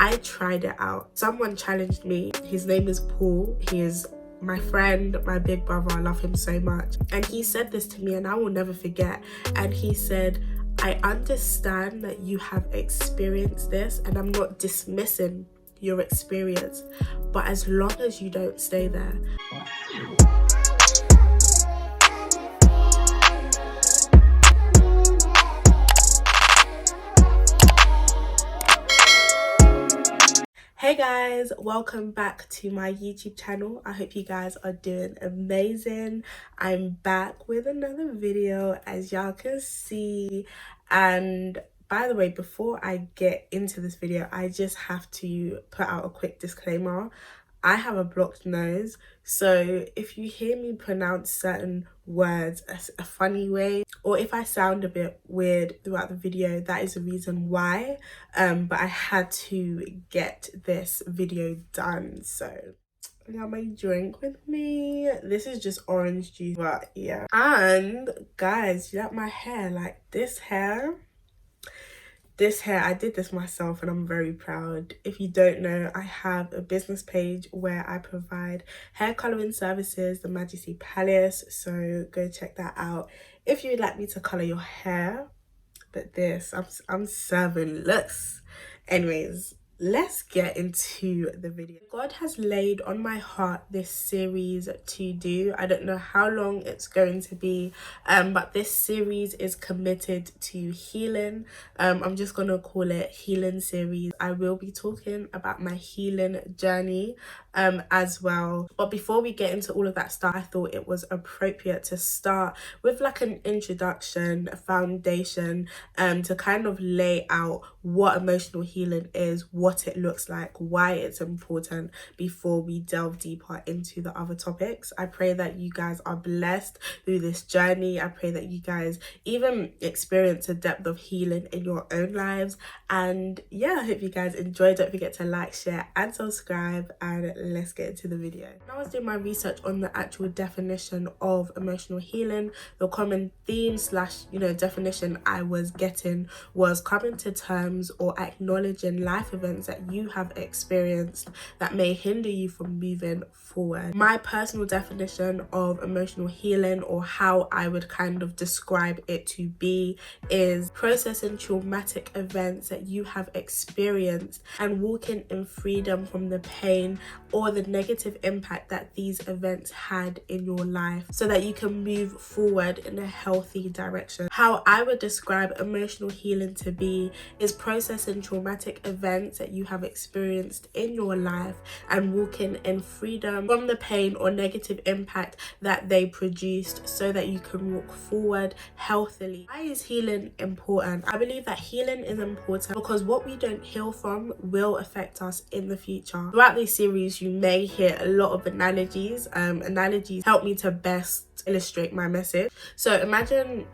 I tried it out. Someone challenged me. His name is Paul. He is my friend, my big brother. I love him so much. And he said this to me and I will never forget. And he said, I understand that you have experienced this and I'm not dismissing your experience, but as long as you don't stay there. Hey guys, welcome back to my YouTube channel. I hope you guys are doing amazing. I'm back with another video, as y'all can see. And by the way, before I get into this video, I just have to put out a quick disclaimer. I have a blocked nose, so if you hear me pronounce certain words a funny way, or if I sound a bit weird throughout the video, that is the reason why. But I had to get this video done, so I got my drink with me. This is just orange juice, but yeah. And guys, you like my hair? Like this hair, I did this myself and I'm very proud. If you don't know, I have a business page where I provide hair colouring services, the Majesty Palace, so go check that out if you would like me to colour your hair. But this, I'm serving looks. Anyways, let's get into the video. God has laid on my heart this series to do. I don't know how long it's going to be, but this series is committed to healing. I'm just gonna call it healing series. I will be talking about my healing journey as well. But before we get into all of that stuff, I thought it was appropriate to start with like an introduction, a foundation, to kind of lay out what emotional healing is, what it looks like, why it's important, before we delve deeper into the other topics. I pray that you guys are blessed through this journey. I pray that you guys even experience a depth of healing in your own lives. And yeah, I hope you guys enjoyed. Don't forget to like, share and subscribe, and let's get into the video. When I was doing my research on the actual definition of emotional healing, the common theme slash definition I was getting was coming to terms or acknowledging life events that you have experienced that may hinder you from moving forward. My personal definition of emotional healing, or how I would kind of describe it to be, is processing traumatic events that you have experienced and walking in freedom from the pain or the negative impact that these events had in your life, so that you can move forward in a healthy direction. How I would describe emotional healing to be is processing traumatic events that you have experienced in your life and walking in freedom from the pain or negative impact that they produced, so that you can walk forward healthily. Why is healing important? I believe that healing is important because what we don't heal from will affect us in the future. Throughout this series, you may hear a lot of analogies. Analogies help me to best illustrate my message. So imagine,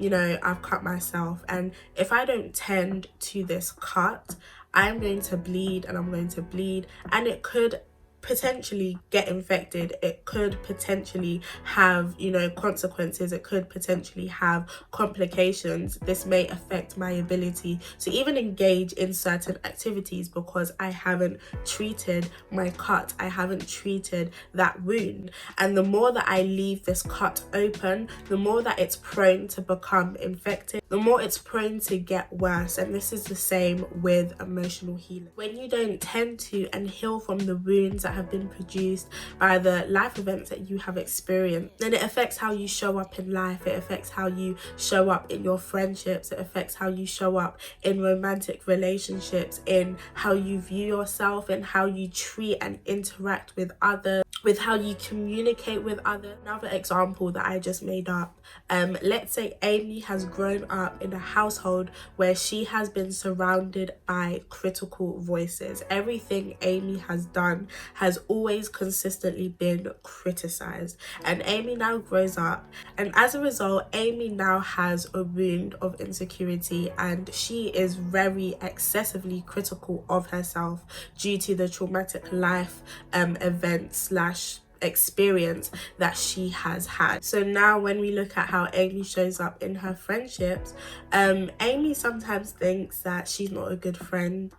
I've cut myself, and if I don't tend to this cut, I'm going to bleed and I'm going to bleed, and it could potentially get infected. It could potentially have consequences. It could potentially have complications. This may affect my ability to even engage in certain activities because I haven't treated my cut. I haven't treated that wound. And the more that I leave this cut open, the more that it's prone to become infected, the more it's prone to get worse. And this is the same with emotional healing. When you don't tend to and heal from the wounds that have been produced by the life events that you have experienced, then it affects how you show up in life. It affects how you show up in your friendships. It affects how you show up in romantic relationships, in how you view yourself, and how you treat and interact with others, with how you communicate with others. Another example that I just made up, let's say Amy has grown up in a household where she has been surrounded by critical voices. Everything Amy has done has always consistently been criticized, and Amy now grows up, and as a result Amy now has a wound of insecurity, and she is very excessively critical of herself due to the traumatic life event slash experience that she has had. So now when we look at how Amy shows up in her friendships, Amy sometimes thinks that she's not a good friend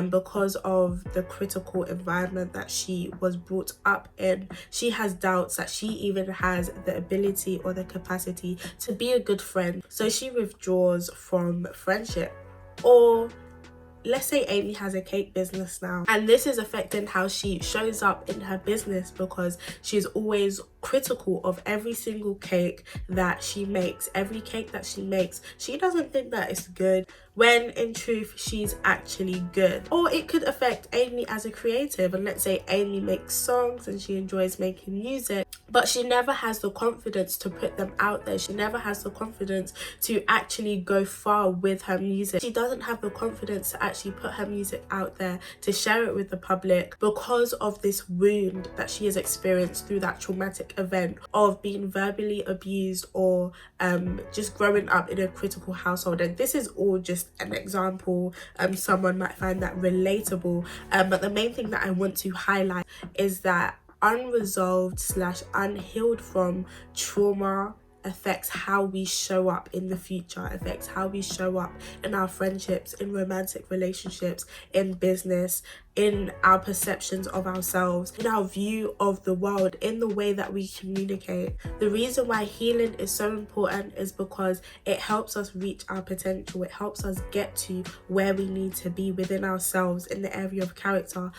because of the critical environment that she was brought up in. She has doubts that she even has the ability or the capacity to be a good friend, so she withdraws from friendship. Or let's say Amy has a cake business now, and this is affecting how she shows up in her business because she's always critical of every single cake that she makes. Every cake that she makes, she doesn't think that it's good, when in truth she's actually good. Or it could affect Amy as a creative, and let's say Amy makes songs and she enjoys making music, but she never has the confidence to put them out there. She never has the confidence to actually go far with her music. She doesn't have the confidence to actually put her music out there, to share it with the public, because of this wound that she has experienced through that traumatic event of being verbally abused, or just growing up in a critical household. And this is all just an example. Someone might find that relatable, but the main thing that I want to highlight is that unresolved / unhealed from trauma affects how we show up in the future, affects how we show up in our friendships, in romantic relationships, in business, in our perceptions of ourselves, in our view of the world, in the way that we communicate. The reason why healing is so important is because it helps us reach our potential. It helps us get to where we need to be within ourselves in the area of character,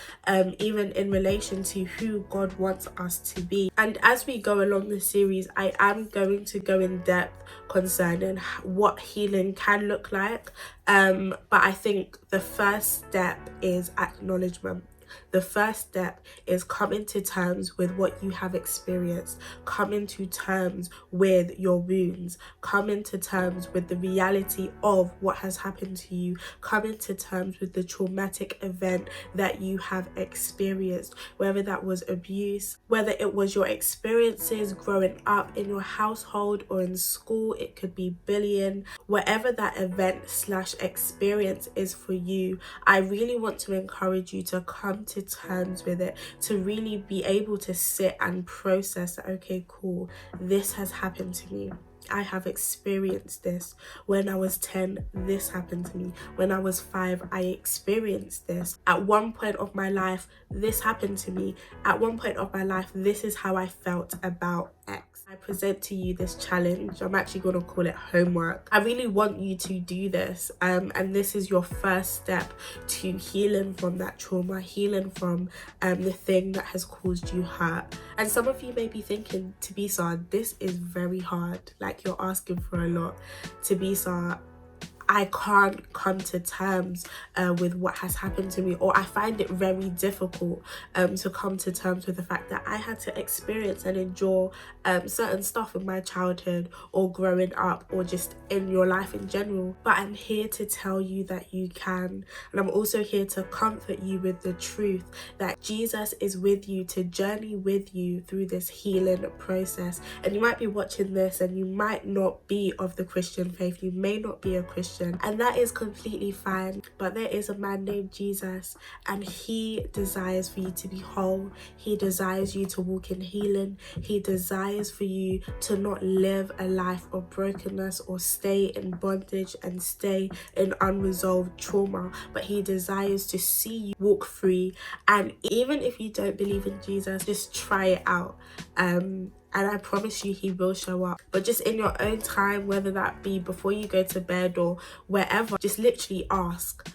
even in relation to who God wants us to be. And as we go along the series, I am going to go in depth concerning what healing can look like. But I think the first step is acknowledgement. The first step is coming to terms with what you have experienced, coming to terms with your wounds, coming to terms with the reality of what has happened to you, coming to terms with the traumatic event that you have experienced, whether that was abuse, whether it was your experiences growing up in your household or in school. It could be bullying. Whatever that event / experience is for you, I really want to encourage you to come to terms with it, to really be able to sit and process that, okay, cool, this has happened to me. I have experienced this. When I was 10, this happened to me. When I was 5, I experienced this. At one point of my life, this happened to me. At one point of my life, this is how I felt about X. I present to you this challenge. I'm actually going to call it homework. I really want you to do this, and this is your first step to healing from that trauma, healing from the thing that has caused you hurt. And some of you may be thinking, Tabisa, this is very hard. Like, you're asking for a lot. Tabisa, I can't come to terms with what has happened to me, or I find it very difficult to come to terms with the fact that I had to experience and endure certain stuff in my childhood or growing up, or just in your life in general. But I'm here to tell you that you can, and I'm also here to comfort you with the truth that Jesus is with you, to journey with you through this healing process. And you might be watching this and you might not be of the Christian faith, you may not be a Christian, and that is completely fine. But there is a man named Jesus, and he desires for you to be whole. He desires you to walk in healing. He desires for you to not live a life of brokenness or stay in bondage and stay in unresolved trauma, but he desires to see you walk free. And even if you don't believe in Jesus, just try it out. And I promise you he will show up. But just in your own time, whether that be before you go to bed or wherever, just literally ask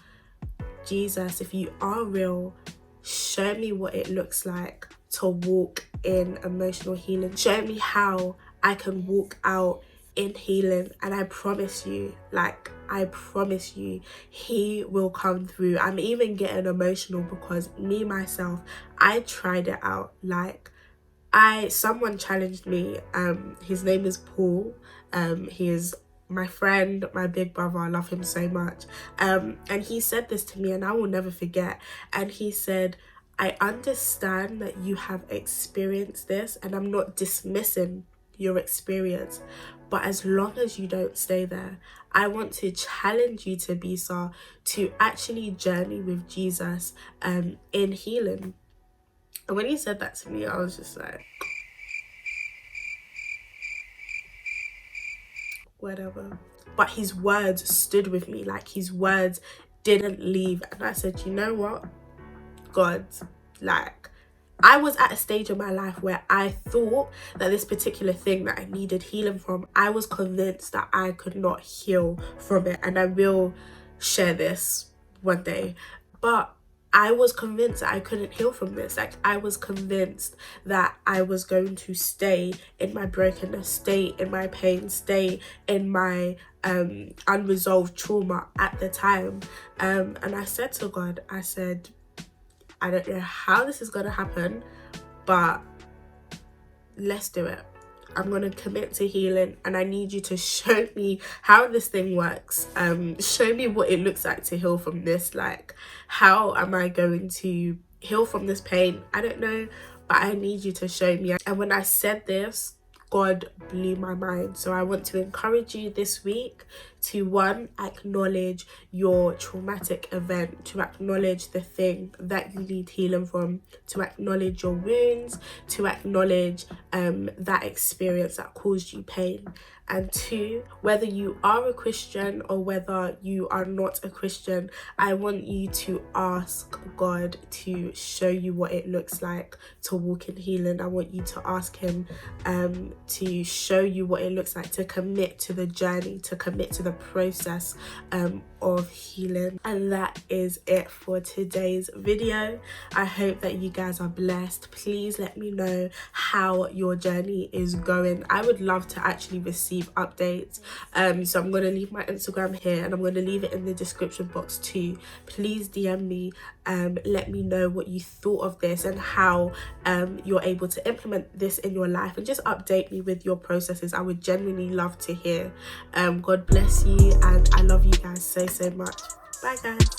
Jesus, if you are real, show me what it looks like to walk in emotional healing. Show me how I can walk out in healing. And I promise you, I promise you, he will come through. I'm even getting emotional because me, myself, I tried it out. Someone challenged me. His name is Paul. He is my friend, my big brother. I love him so much. And he said this to me, and I will never forget. And he said, I understand that you have experienced this, and I'm not dismissing your experience, but as long as you don't stay there, I want to challenge you, to actually journey with Jesus in healing. And when he said that to me, I was just like, whatever. But his words stood with me, like his words didn't leave. And I said, you know what, God, like, I was at a stage in my life where I thought that this particular thing that I needed healing from, I was convinced that I could not heal from it. And I will share this one day. But I was convinced that I couldn't heal from this. Like, I was convinced that I was going to stay in my brokenness, stay in my pain, stay in my unresolved trauma at the time. And I said to God, I said, I don't know how this is going to happen, but let's do it. I'm going to commit to healing, and I need you to show me how this thing works. Show me what it looks like to heal from this. Like, how am I going to heal from this pain? I don't know, but I need you to show me. And when I said this, God blew my mind. So I want to encourage you this week to, one, acknowledge your traumatic event, to acknowledge the thing that you need healing from, to acknowledge your wounds, to acknowledge that experience that caused you pain. And two, whether you are a Christian or whether you are not a Christian, I want you to ask God to show you what it looks like to walk in healing. I want you to ask him to show you what it looks like to commit to the journey, to commit to the process of healing. And that is it for today's video. I hope that you guys are blessed. Please let me know how your journey is going. I would love to actually receive updates. So I'm going to leave my Instagram here, and I'm going to leave it in the description box too. Please DM me, let me know what you thought of this and how you're able to implement this in your life, and just update me with your processes. I would genuinely love to hear. God bless you, and I love you guys so much. Bye guys.